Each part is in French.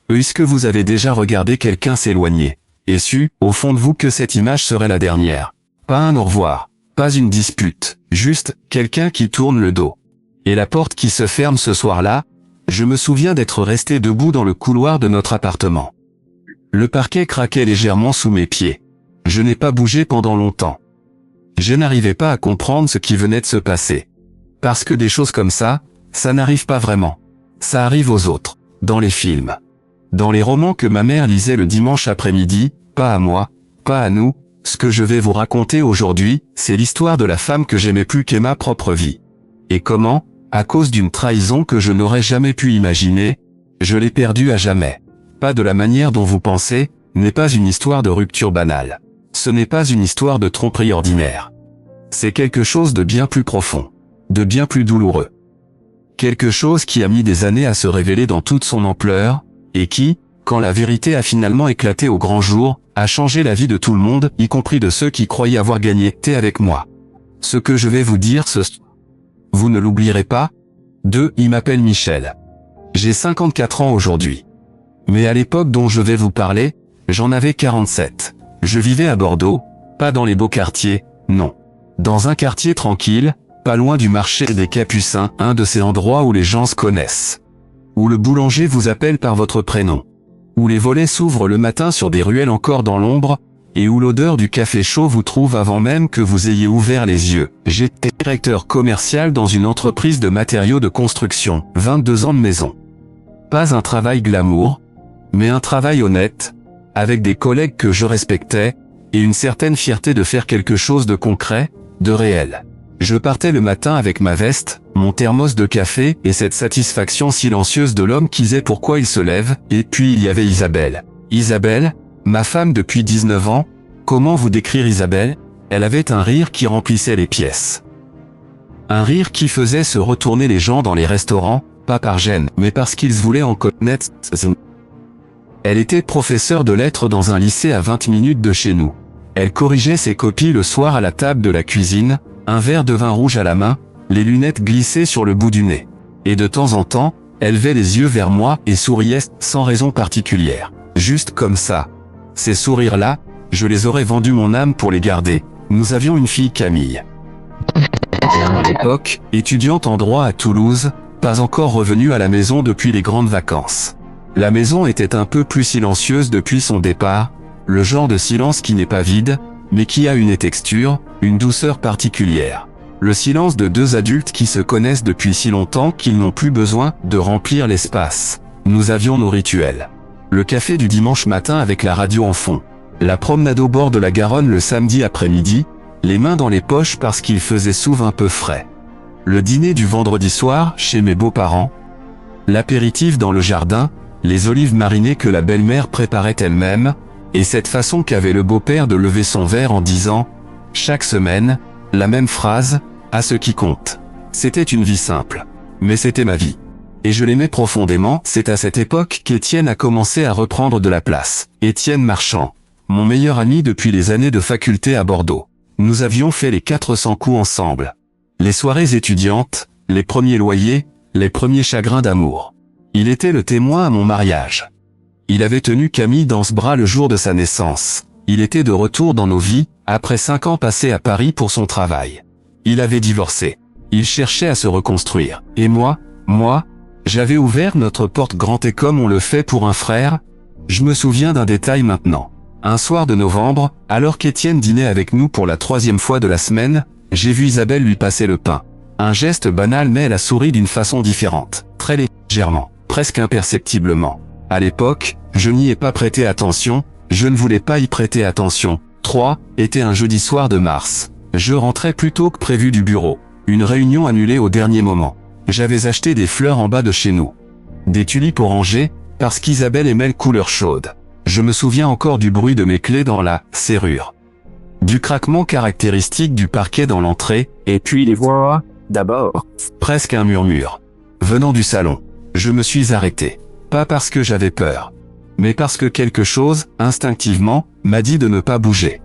Est-ce que vous avez déjà regardé quelqu'un s'éloigner et su, au fond de vous, que cette image serait la dernière? Pas un au revoir, pas une dispute, juste quelqu'un qui tourne le dos. Et la porte qui se ferme ce soir-là, je me souviens d'être resté debout dans le couloir de notre appartement. Le parquet craquait légèrement sous mes pieds. Je n'ai pas bougé pendant longtemps. Je n'arrivais pas à comprendre ce qui venait de se passer. Parce que des choses comme ça n'arrive pas vraiment. Ça arrive aux autres, dans les films. Dans les romans que ma mère lisait le dimanche après-midi, pas à moi, pas à nous. Ce que je vais vous raconter aujourd'hui, c'est l'histoire de la femme que j'aimais plus qu'est ma propre vie. Et comment, à cause d'une trahison que je n'aurais jamais pu imaginer, je l'ai perdue à jamais. Pas de la manière dont vous pensez, n'est pas une histoire de rupture banale. Ce n'est pas une histoire de tromperie ordinaire. C'est quelque chose de bien plus profond, de bien plus douloureux. Quelque chose qui a mis des années à se révéler dans toute son ampleur, et qui, quand la vérité a finalement éclaté au grand jour, a changé la vie de tout le monde, y compris de ceux qui croyaient avoir gagné. T'es avec moi. Ce que je vais vous dire vous ne l'oublierez pas. 2. Il m'appelle Michel. J'ai 54 ans aujourd'hui. Mais à l'époque dont je vais vous parler, j'en avais 47. Je vivais à Bordeaux, pas dans les beaux quartiers, non. Dans un quartier tranquille, pas loin du marché des Capucins, un de ces endroits où les gens se connaissent. Où le boulanger vous appelle par votre prénom. Où les volets s'ouvrent le matin sur des ruelles encore dans l'ombre, et où l'odeur du café chaud vous trouve avant même que vous ayez ouvert les yeux. J'étais directeur commercial dans une entreprise de matériaux de construction, 22 ans de maison. Pas un travail glamour, mais un travail honnête, avec des collègues que je respectais, et une certaine fierté de faire quelque chose de concret, de réel. Je partais le matin avec ma veste, mon thermos de café et cette satisfaction silencieuse de l'homme qui sait pourquoi il se lève, et puis il y avait Isabelle. Isabelle, ma femme depuis 19 ans, comment vous décrire Isabelle? Elle avait un rire qui remplissait les pièces. Un rire qui faisait se retourner les gens dans les restaurants, pas par gêne, mais parce qu'ils voulaient en connaître. Elle était professeure de lettres dans un lycée à 20 minutes de chez nous. Elle corrigeait ses copies le soir à la table de la cuisine, un verre de vin rouge à la main, les lunettes glissées sur le bout du nez. Et de temps en temps, elle levait les yeux vers moi et souriait sans raison particulière. Juste comme ça. Ces sourires-là, je les aurais vendus mon âme pour les garder. Nous avions une fille Camille. À l'époque, étudiante en droit à Toulouse, pas encore revenue à la maison depuis les grandes vacances. La maison était un peu plus silencieuse depuis son départ, le genre de silence qui n'est pas vide, mais qui a une texture, une douceur particulière. Le silence de deux adultes qui se connaissent depuis si longtemps qu'ils n'ont plus besoin de remplir l'espace. Nous avions nos rituels. Le café du dimanche matin avec la radio en fond. La promenade au bord de la Garonne le samedi après-midi, les mains dans les poches parce qu'il faisait souvent un peu frais. Le dîner du vendredi soir chez mes beaux-parents. L'apéritif dans le jardin, les olives marinées que la belle-mère préparait elle-même, et cette façon qu'avait le beau-père de lever son verre en disant, chaque semaine, la même phrase, à ce qui compte. C'était une vie simple. Mais c'était ma vie. Et je l'aimais profondément. C'est à cette époque qu'Étienne a commencé à reprendre de la place. Étienne Marchand, mon meilleur ami depuis les années de faculté à Bordeaux. Nous avions fait les 400 coups ensemble. Les soirées étudiantes, les premiers loyers, les premiers chagrins d'amour. Il était le témoin à mon mariage. Il avait tenu Camille dans ce bras le jour de sa naissance. Il était de retour dans nos vies, après 5 ans passés à Paris pour son travail. Il avait divorcé. Il cherchait à se reconstruire. Et moi, j'avais ouvert notre porte grand et comme on le fait pour un frère. Je me souviens d'un détail maintenant. Un soir de novembre, alors qu'Étienne dînait avec nous pour la 3e fois de la semaine, j'ai vu Isabelle lui passer le pain. Un geste banal mais elle a souri d'une façon différente, très légèrement, presque imperceptiblement. À l'époque, je n'y ai pas prêté attention, je ne voulais pas y prêter attention. 3. Était un jeudi soir de mars. Je rentrais plus tôt que prévu du bureau. Une réunion annulée au dernier moment. J'avais acheté des fleurs en bas de chez nous. Des tulipes orangées, parce qu'Isabelle aimait les couleurs chaudes. Je me souviens encore du bruit de mes clés dans la serrure. Du craquement caractéristique du parquet dans l'entrée, et puis les voix, d'abord. Presque un murmure. Venant du salon. Je me suis arrêté. Pas parce que j'avais peur, mais parce que quelque chose, instinctivement, m'a dit de ne pas bouger.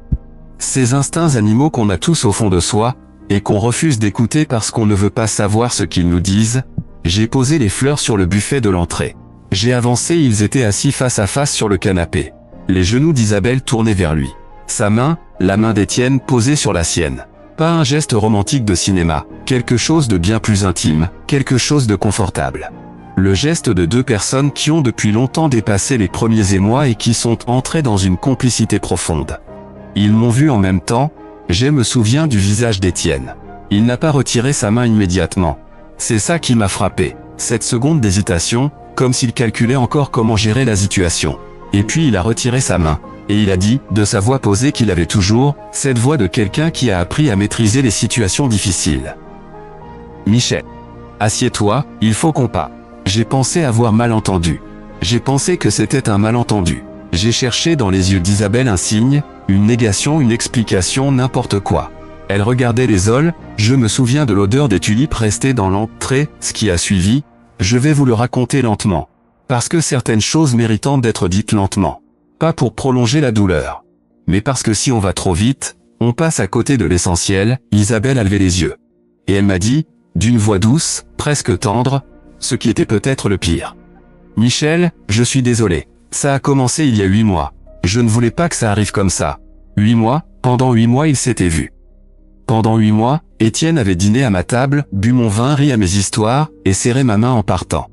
Ces instincts animaux qu'on a tous au fond de soi, et qu'on refuse d'écouter parce qu'on ne veut pas savoir ce qu'ils nous disent. J'ai posé les fleurs sur le buffet de l'entrée. J'ai avancé, ils étaient assis face à face sur le canapé. Les genoux d'Isabelle tournés vers lui. Sa main, la main d'Étienne posée sur la sienne. Pas un geste romantique de cinéma, quelque chose de bien plus intime, quelque chose de confortable. Le geste de deux personnes qui ont depuis longtemps dépassé les premiers émois et qui sont entrées dans une complicité profonde. Ils m'ont vu en même temps, je me souviens du visage d'Étienne. Il n'a pas retiré sa main immédiatement. C'est ça qui m'a frappé, cette seconde d'hésitation, comme s'il calculait encore comment gérer la situation. Et puis il a retiré sa main, et il a dit, de sa voix posée qu'il avait toujours, cette voix de quelqu'un qui a appris à maîtriser les situations difficiles. Michel. Assieds-toi, il faut qu'on parle. J'ai pensé avoir mal entendu. J'ai pensé que c'était un malentendu. J'ai cherché dans les yeux d'Isabelle un signe, une négation, une explication, n'importe quoi. Elle regardait les aules, je me souviens de l'odeur des tulipes restées dans l'entrée, ce qui a suivi, je vais vous le raconter lentement. Parce que certaines choses méritent d'être dites lentement. Pas pour prolonger la douleur. Mais parce que si on va trop vite, on passe à côté de l'essentiel. Isabelle a levé les yeux. Et elle m'a dit, d'une voix douce, presque tendre, ce qui était peut-être le pire. Michel, je suis désolé. Ça a commencé il y a 8 mois. Je ne voulais pas que ça arrive comme ça. 8 mois, pendant 8 mois ils s'étaient vus. Pendant 8 mois, Étienne avait dîné à ma table, bu mon vin, ri à mes histoires, et serré ma main en partant.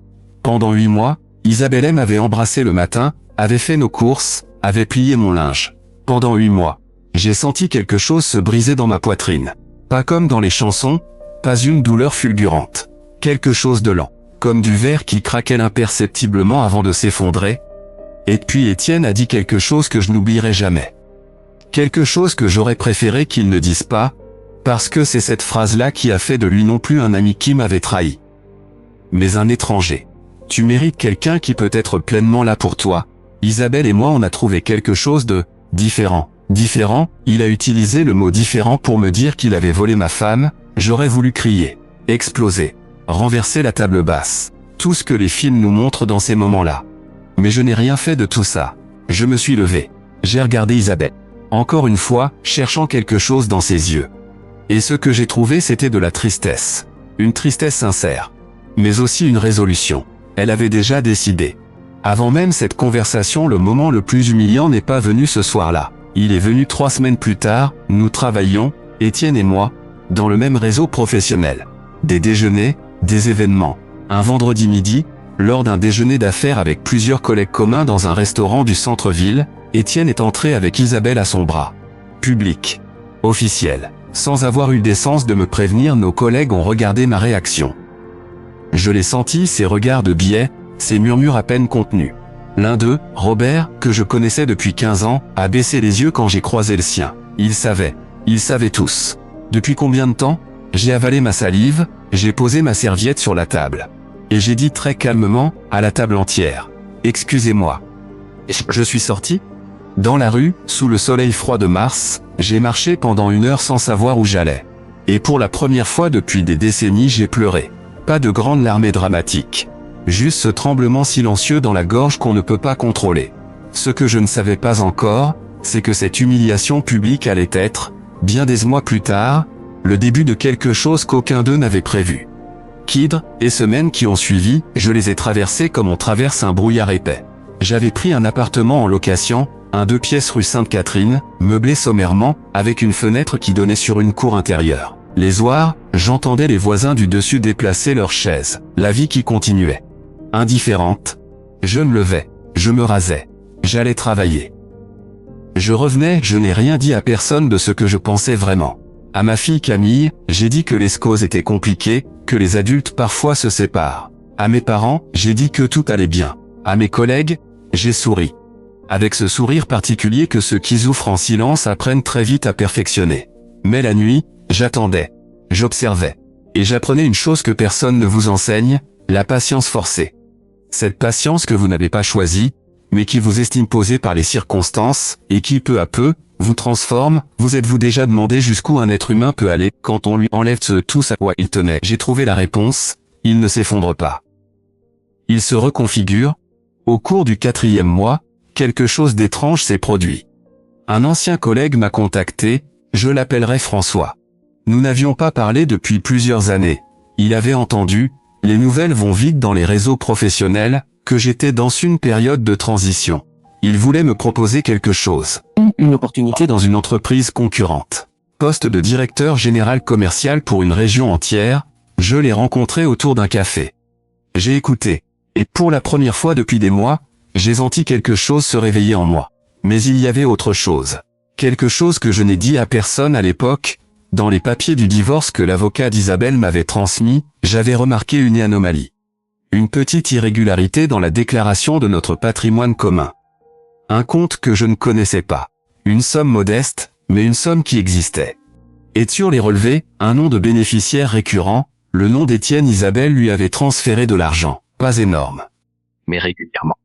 Pendant 8 mois, Isabelle m'avait embrassé le matin, avait fait nos courses, avait plié mon linge. Pendant 8 mois, j'ai senti quelque chose se briser dans ma poitrine. Pas comme dans les chansons, pas une douleur fulgurante. Quelque chose de lent, comme du verre qui craquait imperceptiblement avant de s'effondrer. Et puis Étienne a dit quelque chose que je n'oublierai jamais. Quelque chose que j'aurais préféré qu'il ne dise pas, parce que c'est cette phrase-là qui a fait de lui non plus un ami qui m'avait trahi, mais un étranger. Tu mérites quelqu'un qui peut être pleinement là pour toi. Isabelle et moi on a trouvé quelque chose de différent. Différent, il a utilisé le mot différent pour me dire qu'il avait volé ma femme. J'aurais voulu crier, exploser, renverser la table basse. Tout ce que les films nous montrent dans ces moments-là. Mais je n'ai rien fait de tout ça. Je me suis levé. J'ai regardé Isabelle. Encore une fois, cherchant quelque chose dans ses yeux. Et ce que j'ai trouvé c'était de la tristesse. Une tristesse sincère. Mais aussi une résolution. Elle avait déjà décidé. Avant même cette conversation, le moment le plus humiliant n'est pas venu ce soir-là. Il est venu 3 semaines plus tard, nous travaillions, Étienne et moi, dans le même réseau professionnel. Des déjeuners, des événements. Un vendredi midi, lors d'un déjeuner d'affaires avec plusieurs collègues communs dans un restaurant du centre-ville, Étienne est entré avec Isabelle à son bras. Public. Officiel. Sans avoir eu décence de me prévenir, nos collègues ont regardé ma réaction. Je l'ai senti, ces regards de biais, ces murmures à peine contenus. L'un d'eux, Robert, que je connaissais depuis 15 ans, a baissé les yeux quand j'ai croisé le sien. Ils savaient tous. Depuis combien de temps? J'ai avalé ma salive, j'ai posé ma serviette sur la table. Et j'ai dit très calmement, à la table entière, « Excusez-moi. » Je suis sorti? Dans la rue, sous le soleil froid de mars, j'ai marché pendant 1 heure sans savoir où j'allais. Et pour la première fois depuis des décennies, j'ai pleuré. Pas de grandes larmes dramatiques. Juste ce tremblement silencieux dans la gorge qu'on ne peut pas contrôler. Ce que je ne savais pas encore, c'est que cette humiliation publique allait être, bien des mois plus tard, le début de quelque chose qu'aucun d'eux n'avait prévu. Kidr, et semaines qui ont suivi, je les ai traversées comme on traverse un brouillard épais. J'avais pris un appartement en location, un 2 pièces rue Sainte-Catherine, meublé sommairement, avec une fenêtre qui donnait sur une cour intérieure. Les soirs, j'entendais les voisins du dessus déplacer leurs chaises. La vie qui continuait. Indifférente. Je me levais. Je me rasais. J'allais travailler. Je revenais, je n'ai rien dit à personne de ce que je pensais vraiment. À ma fille Camille, j'ai dit que les causes étaient compliquées, que les adultes parfois se séparent. À mes parents, j'ai dit que tout allait bien. À mes collègues, j'ai souri. Avec ce sourire particulier que ceux qui souffrent en silence apprennent très vite à perfectionner. Mais la nuit, j'attendais. J'observais. Et j'apprenais une chose que personne ne vous enseigne, la patience forcée. Cette patience que vous n'avez pas choisie, mais qui vous est imposée par les circonstances, et qui peu à peu, vous transforme. Vous êtes-vous déjà demandé jusqu'où un être humain peut aller quand on lui enlève tout à quoi il tenait? J'ai trouvé la réponse, il ne s'effondre pas. Il se reconfigure. Au cours du 4e mois, quelque chose d'étrange s'est produit. Un ancien collègue m'a contacté, je l'appellerai François. Nous n'avions pas parlé depuis plusieurs années. Il avait entendu, les nouvelles vont vite dans les réseaux professionnels, que j'étais dans une période de transition. Il voulait me proposer quelque chose. Une opportunité dans une entreprise concurrente. Poste de directeur général commercial pour une région entière, je l'ai rencontré autour d'un café. J'ai écouté. Et pour la première fois depuis des mois, j'ai senti quelque chose se réveiller en moi. Mais il y avait autre chose. Quelque chose que je n'ai dit à personne à l'époque. Dans les papiers du divorce que l'avocat d'Isabelle m'avait transmis, j'avais remarqué une anomalie. Une petite irrégularité dans la déclaration de notre patrimoine commun. Un compte que je ne connaissais pas. Une somme modeste, mais une somme qui existait. Et sur les relevés, un nom de bénéficiaire récurrent, le nom d'Étienne. Isabelle lui avait transféré de l'argent. Pas énorme, mais régulièrement.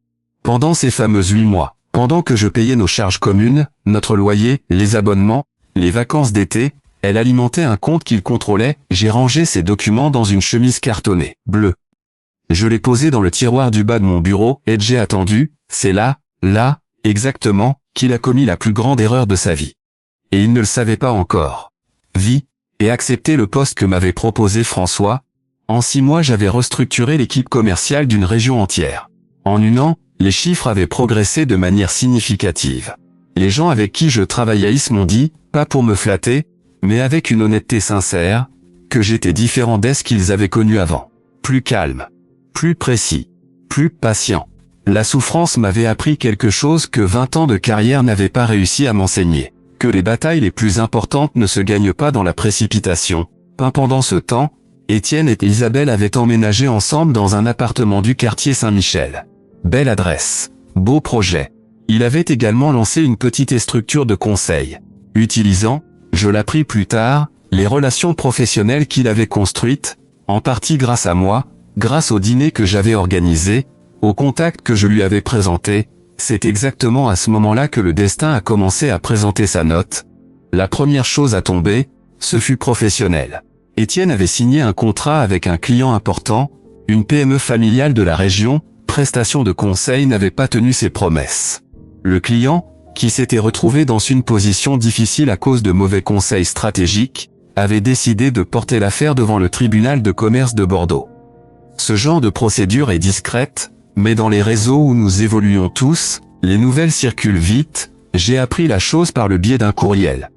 Pendant ces fameux 8 mois, pendant que je payais nos charges communes, notre loyer, les abonnements, les vacances d'été, elle alimentait un compte qu'il contrôlait. J'ai rangé ces documents dans une chemise cartonnée, bleue. Je l'ai posé dans le tiroir du bas de mon bureau et j'ai attendu. C'est là, exactement, qu'il a commis la plus grande erreur de sa vie. Et il ne le savait pas encore. Et accepté le poste que m'avait proposé François. En 6 mois j'avais restructuré l'équipe commerciale d'une région entière. En 1 an, les chiffres avaient progressé de manière significative. Les gens avec qui je travaillais m'ont dit, pas pour me flatter, mais avec une honnêteté sincère, que j'étais différent de ce qu'ils avaient connu avant. Plus calme, plus précis, plus patient. La souffrance m'avait appris quelque chose que 20 ans de carrière n'avaient pas réussi à m'enseigner. Que les batailles les plus importantes ne se gagnent pas dans la précipitation. Pendant ce temps, Étienne et Isabelle avaient emménagé ensemble dans un appartement du quartier Saint-Michel. Belle adresse, beau projet. Il avait également lancé une petite structure de conseil. Utilisant, je l'appris plus tard, les relations professionnelles qu'il avait construites, en partie grâce à moi, grâce au dîner que j'avais organisé, au contact que je lui avais présenté. C'est exactement à ce moment-là que le destin a commencé à présenter sa note. La première chose à tomber, ce fut professionnel. Étienne avait signé un contrat avec un client important, une PME familiale de la région. Prestation de conseil n'avait pas tenu ses promesses. Le client, qui s'était retrouvé dans une position difficile à cause de mauvais conseils stratégiques, avait décidé de porter l'affaire devant le tribunal de commerce de Bordeaux. Ce genre de procédure est discrète, mais dans les réseaux où nous évoluons tous, les nouvelles circulent vite. J'ai appris la chose par le biais d'un courriel.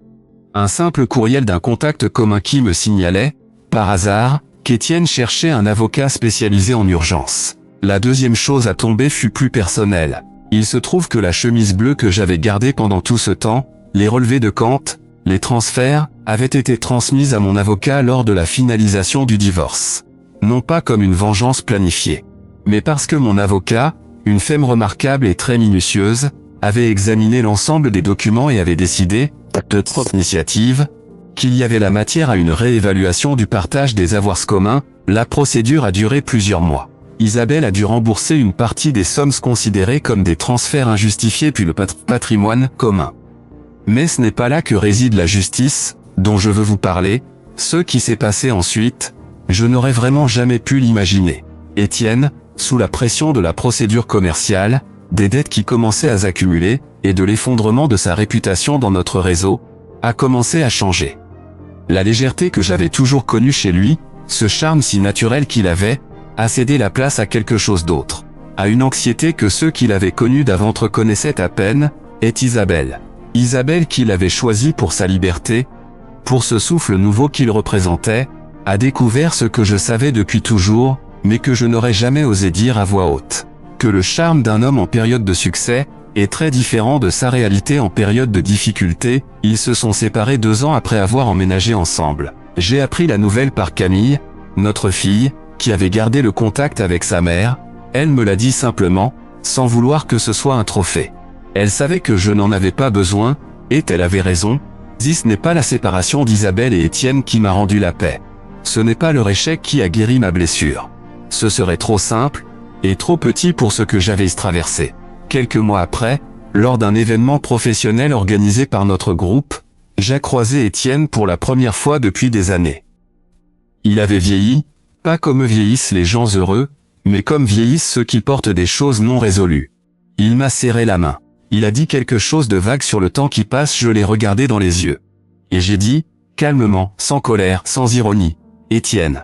Un simple courriel d'un contact commun qui me signalait, par hasard, qu'Étienne cherchait un avocat spécialisé en urgence. La deuxième chose à tomber fut plus personnelle. Il se trouve que la chemise bleue que j'avais gardée pendant tout ce temps, les relevés de compte, les transferts, avaient été transmises à mon avocat lors de la finalisation du divorce. Non pas comme une vengeance planifiée, mais parce que mon avocat, une femme remarquable et très minutieuse, avait examiné l'ensemble des documents et avait décidé, de propre initiative, qu'il y avait la matière à une réévaluation du partage des avoirs communs. La procédure a duré plusieurs mois. Isabelle a dû rembourser une partie des sommes considérées comme des transferts injustifiés puis le patrimoine commun. Mais ce n'est pas là que réside la justice, dont je veux vous parler. Ce qui s'est passé ensuite, je n'aurais vraiment jamais pu l'imaginer. Étienne, sous la pression de la procédure commerciale, des dettes qui commençaient à s'accumuler, et de l'effondrement de sa réputation dans notre réseau, a commencé à changer. La légèreté que j'avais toujours connue chez lui, ce charme si naturel qu'il avait, a cédé la place à quelque chose d'autre. À une anxiété que ceux qui l'avaient connu d'avant reconnaissaient à peine, est Isabelle. Isabelle qu'il avait choisie pour sa liberté, pour ce souffle nouveau qu'il représentait, a découvert ce que je savais depuis toujours, mais que je n'aurais jamais osé dire à voix haute. Que le charme d'un homme en période de succès est très différent de sa réalité en période de difficulté. Ils se sont séparés 2 ans après avoir emménagé ensemble. J'ai appris la nouvelle par Camille, notre fille, qui avait gardé le contact avec sa mère. Elle me l'a dit simplement, sans vouloir que ce soit un trophée. Elle savait que je n'en avais pas besoin, et elle avait raison. Ce n'est pas la séparation d'Isabelle et Étienne qui m'a rendu la paix. Ce n'est pas leur échec qui a guéri ma blessure. Ce serait trop simple, et trop petit pour ce que j'avais traversé. Quelques mois après, lors d'un événement professionnel organisé par notre groupe, j'ai croisé Étienne pour la première fois depuis des années. Il avait vieilli, pas comme vieillissent les gens heureux, mais comme vieillissent ceux qui portent des choses non résolues. Il m'a serré la main. Il a dit quelque chose de vague sur le temps qui passe. Je l'ai regardé dans les yeux. Et j'ai dit, calmement, sans colère, sans ironie, « Étienne,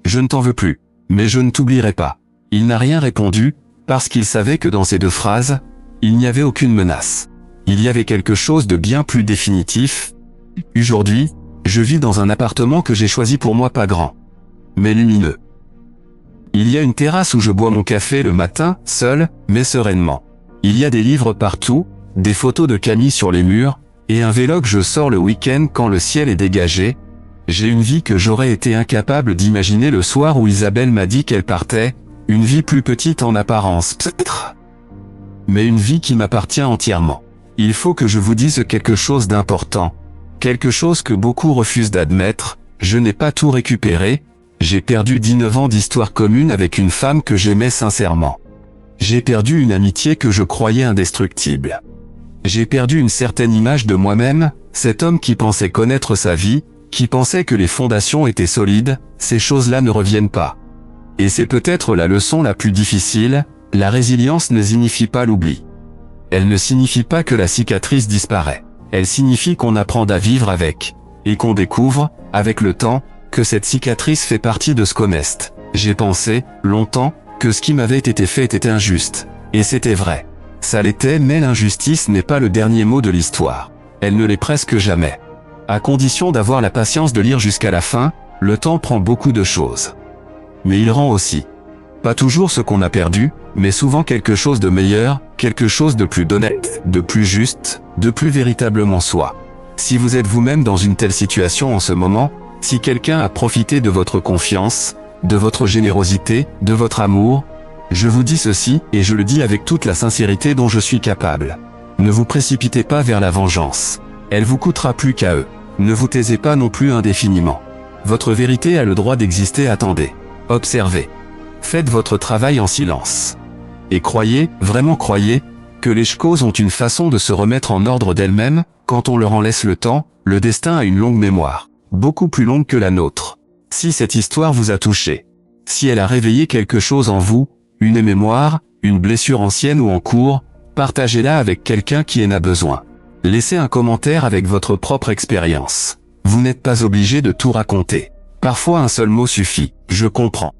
je ne t'en veux plus, mais je ne t'oublierai pas. » Il n'a rien répondu, Parce qu'il savait que dans ces deux phrases, il n'y avait aucune menace. Il y avait quelque chose de bien plus définitif. Aujourd'hui, je vis dans un appartement que j'ai choisi pour moi, pas grand, mais lumineux. Il y a une terrasse où je bois mon café le matin, seul, mais sereinement. Il y a des livres partout, des photos de Camille sur les murs, et un vélo que je sors le week-end quand le ciel est dégagé. J'ai une vie que j'aurais été incapable d'imaginer le soir où Isabelle m'a dit qu'elle partait, une vie plus petite en apparence, peut-être, mais une vie qui m'appartient entièrement. Il faut que je vous dise quelque chose d'important, quelque chose que beaucoup refusent d'admettre. Je n'ai pas tout récupéré. J'ai perdu 19 ans d'histoire commune avec une femme que j'aimais sincèrement. J'ai perdu une amitié que je croyais indestructible. J'ai perdu une certaine image de moi-même, cet homme qui pensait connaître sa vie, qui pensait que les fondations étaient solides. Ces choses-là ne reviennent pas. Et c'est peut-être la leçon la plus difficile. La résilience ne signifie pas l'oubli. Elle ne signifie pas que la cicatrice disparaît. Elle signifie qu'on apprend à vivre avec, et qu'on découvre, avec le temps, que cette cicatrice fait partie de ce qu'on est. J'ai pensé, longtemps, que ce qui m'avait été fait était injuste. Et c'était vrai. Ça l'était, mais l'injustice n'est pas le dernier mot de l'histoire. Elle ne l'est presque jamais. À condition d'avoir la patience de lire jusqu'à la fin, le temps prend beaucoup de choses. Mais il rend aussi. Pas toujours ce qu'on a perdu, mais souvent quelque chose de meilleur, quelque chose de plus honnête, de plus juste, de plus véritablement soi. Si vous êtes vous-même dans une telle situation en ce moment, si quelqu'un a profité de votre confiance, de votre générosité, de votre amour, je vous dis ceci, et je le dis avec toute la sincérité dont je suis capable. Ne vous précipitez pas vers la vengeance. Elle vous coûtera plus qu'à eux. Ne vous taisez pas non plus indéfiniment. Votre vérité a le droit d'exister, attendez. Observez. Faites votre travail en silence. Et croyez, vraiment croyez, que les choses ont une façon de se remettre en ordre d'elles-mêmes, quand on leur en laisse le temps. Le destin a une longue mémoire. Beaucoup plus longue que la nôtre. Si cette histoire vous a touché, si elle a réveillé quelque chose en vous, une mémoire, une blessure ancienne ou en cours, partagez-la avec quelqu'un qui en a besoin. Laissez un commentaire avec votre propre expérience. Vous n'êtes pas obligé de tout raconter. Parfois un seul mot suffit. Je comprends.